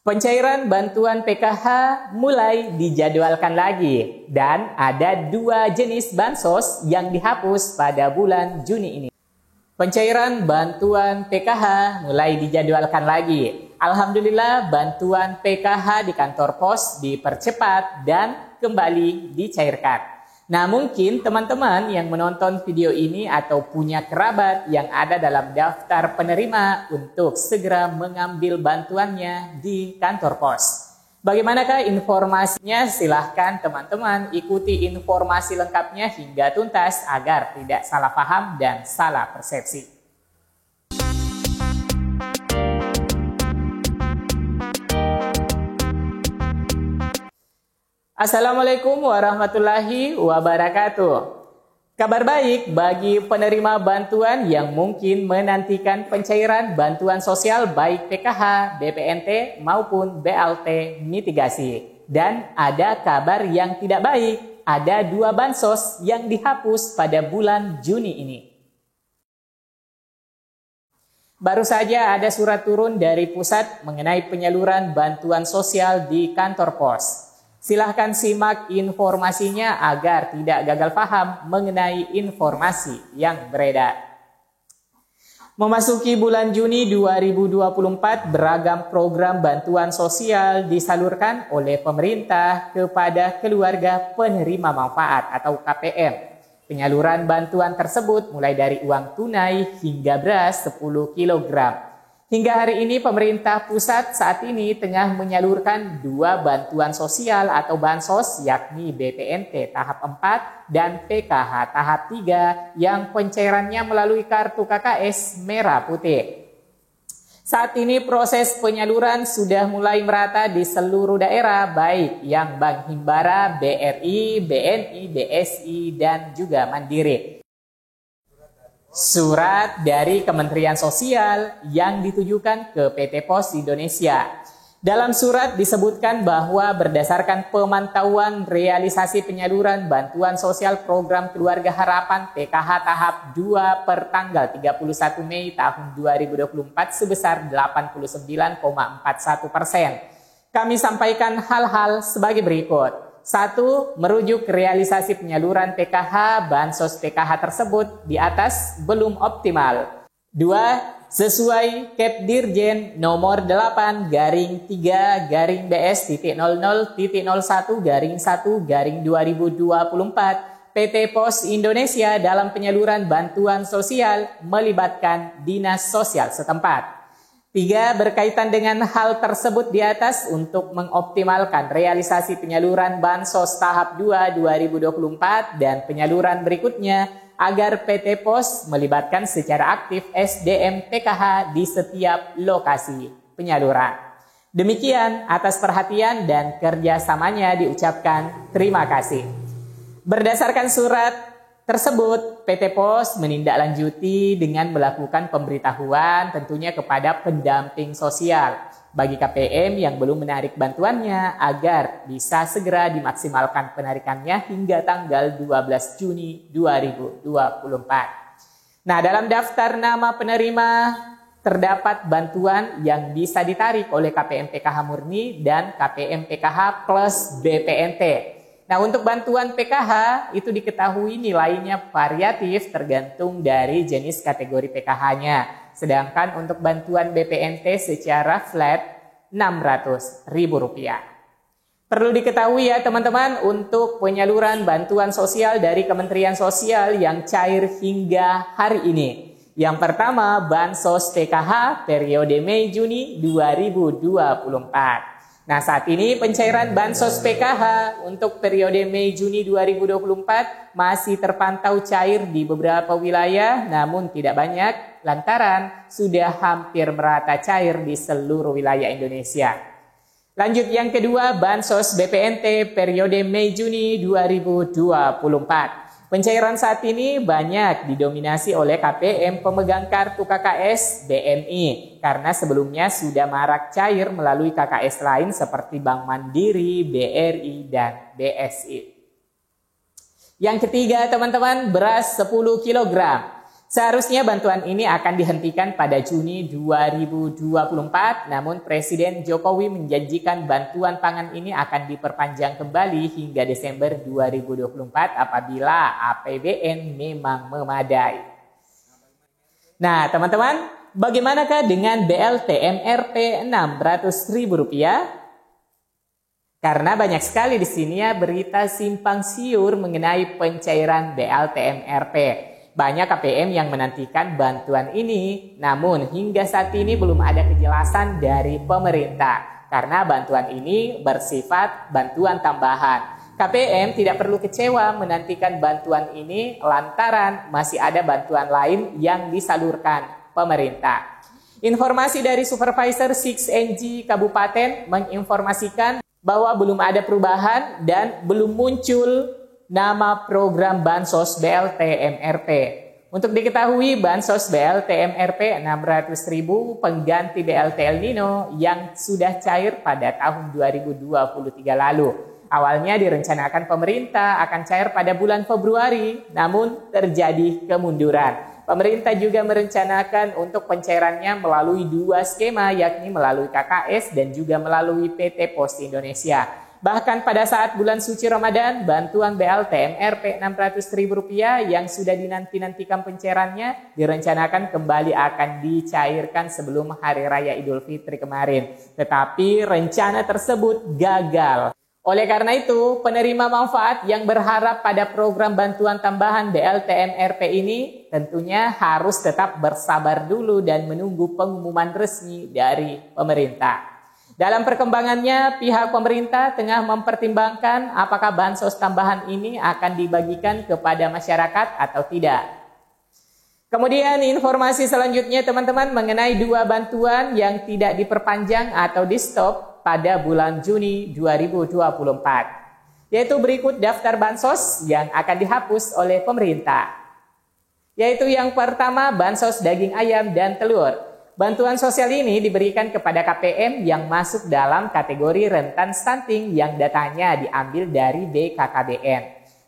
Pencairan bantuan PKH mulai dijadwalkan lagi dan ada 2 jenis bansos yang dihapus pada bulan Juni ini. Pencairan bantuan PKH mulai dijadwalkan lagi. Alhamdulillah bantuan PKH di kantor pos dipercepat dan kembali dicairkan. Nah, mungkin teman-teman yang menonton video ini atau punya kerabat yang ada dalam daftar penerima untuk segera mengambil bantuannya di kantor pos. Bagaimanakah informasinya? Silahkan teman-teman ikuti informasi lengkapnya hingga tuntas agar tidak salah paham dan salah persepsi. Assalamualaikum warahmatullahi wabarakatuh. Kabar baik bagi penerima bantuan yang mungkin menantikan pencairan bantuan sosial baik PKH, BPNT maupun BLT mitigasi. Dan ada kabar yang tidak baik, ada 2 bansos yang dihapus pada bulan Juni ini. Baru saja ada surat turun dari pusat mengenai penyaluran bantuan sosial di kantor pos. Silahkan simak informasinya agar tidak gagal paham mengenai informasi yang beredar. Memasuki bulan Juni 2024, beragam program bantuan sosial disalurkan oleh pemerintah kepada keluarga penerima manfaat atau KPM. Penyaluran bantuan tersebut mulai dari uang tunai hingga beras 10 kg. Hingga hari ini pemerintah pusat saat ini tengah menyalurkan 2 bantuan sosial atau bansos yakni BPNT tahap 4 dan PKH tahap 3 yang pencairannya melalui kartu KKS merah putih. Saat ini proses penyaluran sudah mulai merata di seluruh daerah baik yang Bank Himbara, BRI, BNI, BSI dan juga Mandiri. Surat dari Kementerian Sosial yang ditujukan ke PT Pos Indonesia. Dalam surat disebutkan bahwa berdasarkan pemantauan realisasi penyaluran bantuan sosial program Keluarga Harapan PKH tahap 2 per tanggal 31 Mei tahun 2024 sebesar 89,41%. Kami sampaikan hal-hal sebagai berikut. 1. Merujuk realisasi penyaluran PKH, bansos PKH tersebut di atas belum optimal. 2. Sesuai Kepdirjen nomor 8/3-00.01/1/2024 PT Pos Indonesia dalam penyaluran bantuan sosial melibatkan dinas sosial setempat. 3. Berkaitan dengan hal tersebut di atas untuk mengoptimalkan realisasi penyaluran bansos tahap 2 2024 dan penyaluran berikutnya agar PT Pos melibatkan secara aktif SDM PKH di setiap lokasi penyaluran. Demikian atas perhatian dan kerjasamanya diucapkan terima kasih. Berdasarkan surat tersebut, PT Pos menindaklanjuti dengan melakukan pemberitahuan tentunya kepada pendamping sosial bagi KPM yang belum menarik bantuannya agar bisa segera dimaksimalkan penarikannya hingga tanggal 12 Juni 2024. Nah, dalam daftar nama penerima terdapat bantuan yang bisa ditarik oleh KPM PKH murni dan KPM PKH plus BPNT. Nah, untuk bantuan PKH itu diketahui nilainya variatif tergantung dari jenis kategori PKH-nya. Sedangkan untuk bantuan BPNT secara flat Rp600.000. Perlu diketahui ya teman-teman, untuk penyaluran bantuan sosial dari Kementerian Sosial yang cair hingga hari ini. Yang pertama, Bansos PKH periode Mei-Juni 2024. Nah, saat ini pencairan Bansos PKH untuk periode Mei-Juni 2024 masih terpantau cair di beberapa wilayah, namun tidak banyak lantaran sudah hampir merata cair di seluruh wilayah Indonesia. Lanjut yang kedua, Bansos BPNT periode Mei-Juni 2024. Pencairan saat ini banyak didominasi oleh KPM pemegang kartu KKS BNI karena sebelumnya sudah marak cair melalui KKS lain seperti Bank Mandiri, BRI, dan BSI. Yang ketiga teman-teman, beras 10 kg. Seharusnya bantuan ini akan dihentikan pada Juni 2024, namun Presiden Jokowi menjanjikan bantuan pangan ini akan diperpanjang kembali hingga Desember 2024 apabila APBN memang memadai. Nah, teman-teman, bagaimanakah dengan BLT MRP Rp600.000? Karena banyak sekali di sini ya berita simpang siur mengenai pencairan BLT MRP. Banyak KPM yang menantikan bantuan ini, namun hingga saat ini belum ada kejelasan dari pemerintah karena bantuan ini bersifat bantuan tambahan. KPM tidak perlu kecewa menantikan bantuan ini lantaran masih ada bantuan lain yang disalurkan pemerintah. Informasi dari Supervisor 6NG Kabupaten menginformasikan bahwa belum ada perubahan dan belum muncul nama program Bansos BLT MRP. Untuk diketahui, Bansos BLT MRP Rp600.000 pengganti BLT El Nino yang sudah cair pada tahun 2023 lalu. Awalnya direncanakan pemerintah akan cair pada bulan Februari, namun terjadi kemunduran. Pemerintah juga merencanakan untuk pencairannya melalui dua skema, yakni melalui KKS dan juga melalui PT Pos Indonesia. Bahkan pada saat bulan suci Ramadan, bantuan BLT MRP Rp600.000 yang sudah dinanti-nantikan pencairannya direncanakan kembali akan dicairkan sebelum Hari Raya Idul Fitri kemarin. Tetapi rencana tersebut gagal. Oleh karena itu, penerima manfaat yang berharap pada program bantuan tambahan BLT MRP ini tentunya harus tetap bersabar dulu dan menunggu pengumuman resmi dari pemerintah. Dalam perkembangannya, pihak pemerintah tengah mempertimbangkan apakah bansos tambahan ini akan dibagikan kepada masyarakat atau tidak. Kemudian informasi selanjutnya teman-teman mengenai dua bantuan yang tidak diperpanjang atau di-stop pada bulan Juni 2024. Yaitu berikut daftar bansos yang akan dihapus oleh pemerintah. Yaitu yang pertama bansos daging ayam dan telur. Bantuan sosial ini diberikan kepada KPM yang masuk dalam kategori rentan stunting yang datanya diambil dari BKKBN.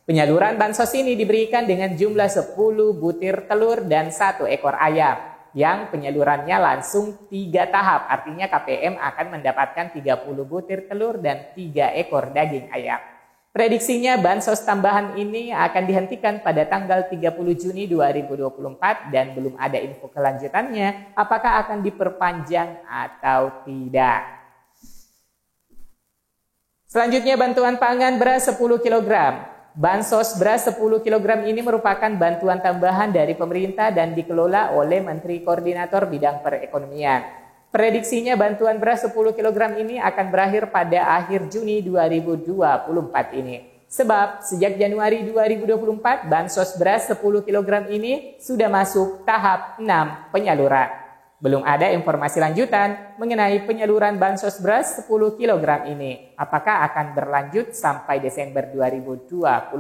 Penyaluran bansos ini diberikan dengan jumlah 10 butir telur dan 1 ekor ayam, yang penyalurannya langsung 3 tahap, artinya KPM akan mendapatkan 30 butir telur dan 3 ekor daging ayam. Prediksinya bansos tambahan ini akan dihentikan pada tanggal 30 Juni 2024 dan belum ada info kelanjutannya apakah akan diperpanjang atau tidak. Selanjutnya bantuan pangan beras 10 kg. Bansos beras 10 kg ini merupakan bantuan tambahan dari pemerintah dan dikelola oleh Menteri Koordinator Bidang Perekonomian. Prediksinya bantuan beras 10 kg ini akan berakhir pada akhir Juni 2024 ini. Sebab sejak Januari 2024 bansos beras 10 kg ini sudah masuk tahap 6 penyaluran. Belum ada informasi lanjutan mengenai penyaluran bansos beras 10 kg ini. Apakah akan berlanjut sampai Desember 2024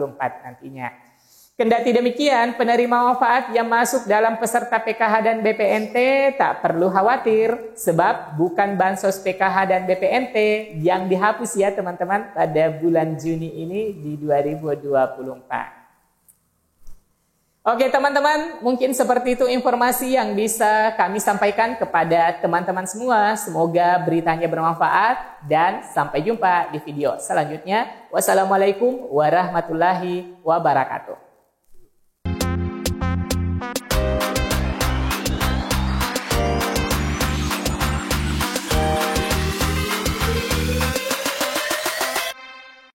nantinya. Kendati demikian, penerima manfaat yang masuk dalam peserta PKH dan BPNT tak perlu khawatir sebab bukan bansos PKH dan BPNT yang dihapus ya teman-teman pada bulan Juni ini di 2024. Oke teman-teman, mungkin seperti itu informasi yang bisa kami sampaikan kepada teman-teman semua. Semoga beritanya bermanfaat dan sampai jumpa di video selanjutnya. Wassalamualaikum warahmatullahi wabarakatuh.